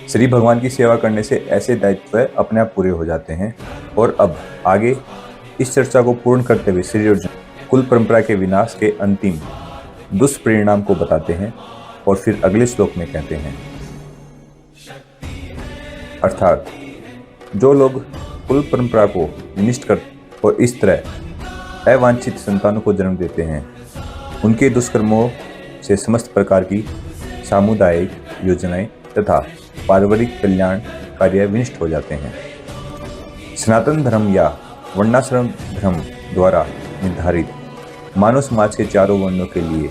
श्री भगवान की सेवा करने से ऐसे दायित्व अपने आप पूरे हो जाते हैं। और अब आगे इस चर्चा को पूर्ण करते हुए श्री अर्जुन कुल परंपरा के विनाश के अंतिम दुष्परिणाम को बताते हैं और फिर अगले श्लोक में कहते हैं, अर्थात जो लोग कुल परंपरा को विनिष्ट कर और इस तरह अवांछित संतानों को जन्म देते हैं, उनके दुष्कर्मों से समस्त प्रकार की सामुदायिक योजनाएं तथा पारिवारिक कल्याण कार्य विनिष्ट हो जाते हैं। सनातन धर्म या वर्णाश्रम धर्म द्वारा निर्धारित मानव समाज के चारों वर्णों के लिए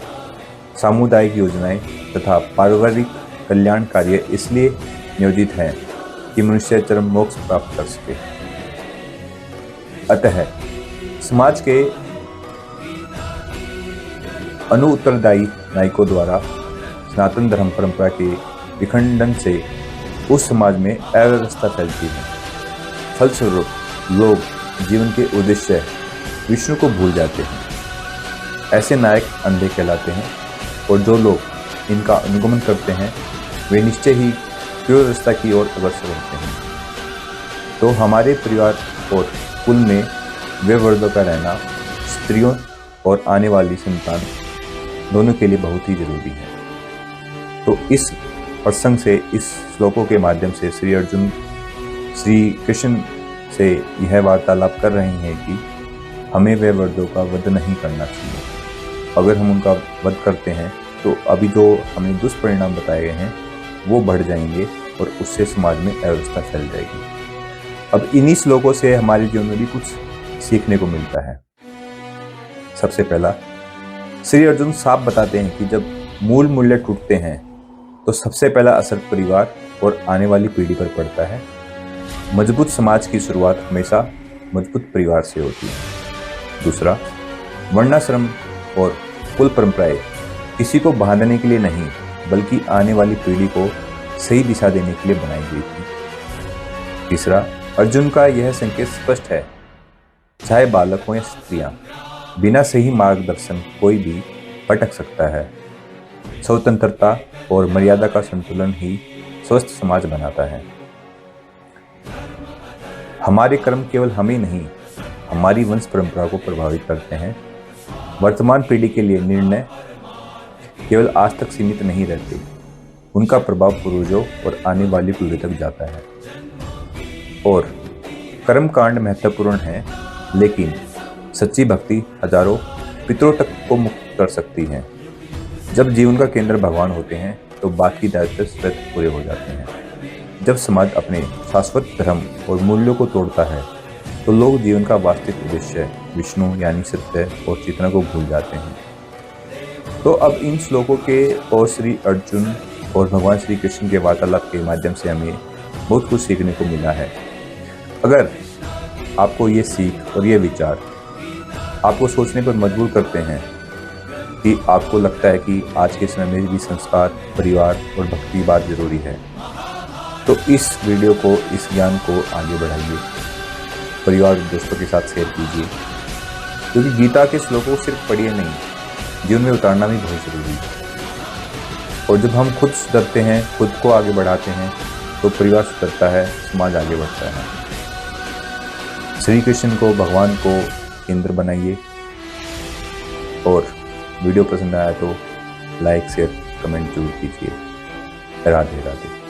सामुदायिक योजनाएं तथा पारिवारिक कल्याण कार्य इसलिए नियोजित हैं कि मनुष्य चरम मोक्ष प्राप्त कर सके। अतः समाज के अनुत्तरदायी नायकों द्वारा सनातन धर्म परंपरा के विखंडन से उस समाज में अव्यवस्था फैलती है। फलस्वरूप लोग जीवन के उद्देश्य विष्णु को भूल जाते हैं। ऐसे नायक अंधे कहलाते हैं और जो लोग इनका अनुगमन करते हैं वे निश्चय ही कुव्यवस्था की ओर अग्रसर होते हैं। तो हमारे परिवार और कुल में व्यववर्धों का रहना स्त्रियों और आने वाली संतान दोनों के लिए बहुत ही जरूरी है। तो इस प्रसंग से, इस श्लोकों के माध्यम से श्री अर्जुन श्री कृष्ण से यह वार्तालाप कर रहे हैं कि हमें व्यववर्धों का वध नहीं करना चाहिए। अगर हम उनका वध करते हैं तो अभी जो हमें दुष्परिणाम बताए गए हैं वो बढ़ जाएंगे और उससे समाज में अव्यवस्था फैल जाएगी। अब इन्हीं श्लोकों से हमारे जीवन में भी कुछ सीखने को मिलता है। सबसे पहला, श्री अर्जुन साफ बताते हैं कि जब मूल मूल्य टूटते हैं तो सबसे पहला असर परिवार और आने वाली पीढ़ी पर पड़ता है। मजबूत समाज की शुरुआत हमेशा मजबूत परिवार से होती है। दूसरा, वर्णाश्रम और कुल परंपराएं किसी को बांधने के लिए नहीं बल्कि आने वाली पीढ़ी को सही दिशा देने के लिए बनाई गई थी। तीसरा, अर्जुन का यह संकेत स्पष्ट है, चाहे बालक हो या स्त्रियां, बिना सही मार्गदर्शन कोई भी भटक सकता है। स्वतंत्रता और मर्यादा का संतुलन ही स्वस्थ समाज बनाता है। हमारे कर्म केवल हमें नहीं, हमारी वंश परंपरा को प्रभावित करते हैं। वर्तमान पीढ़ी के लिए निर्णय केवल आज तक सीमित नहीं रहते, उनका प्रभाव पूर्वजों और आने वाली पीढ़ी तक जाता है। और कर्म कांड महत्वपूर्ण है, लेकिन सच्ची भक्ति हजारों पितरों तक को मुक्त कर सकती है। जब जीवन का केंद्र भगवान होते हैं तो बाकी दायित्व स्वतः पूरे हो जाते हैं। जब समाज अपने शाश्वत धर्म और मूल्यों को तोड़ता है तो लोग जीवन का वास्तविक उद्देश्य विष्णु यानी सत्य और चेतना को भूल जाते हैं। तो अब इन श्लोकों के और श्री अर्जुन और भगवान श्री कृष्ण के वार्तालाप के माध्यम से हमें बहुत कुछ सीखने को मिला है। अगर आपको ये सीख और ये विचार आपको सोचने पर मजबूर करते हैं कि आपको लगता है कि आज के समय में भी संस्कार, परिवार और भक्ति की बात जरूरी है, तो इस वीडियो को, इस ज्ञान को आगे बढ़ाइए, परिवार और दोस्तों के साथ शेयर कीजिए। क्योंकि गीता के श्लोकों को सिर्फ पढ़िए नहीं, जीवन में उतारना भी बहुत जरूरी है। और जब हम खुद सुधरते हैं, खुद को आगे बढ़ाते हैं, तो परिवार सुधरता है, समाज आगे बढ़ता है। श्री कृष्ण को, भगवान को केंद्र बनाइए। और वीडियो पसंद आया तो लाइक, शेयर, कमेंट जरूर कीजिए। राधे राधे।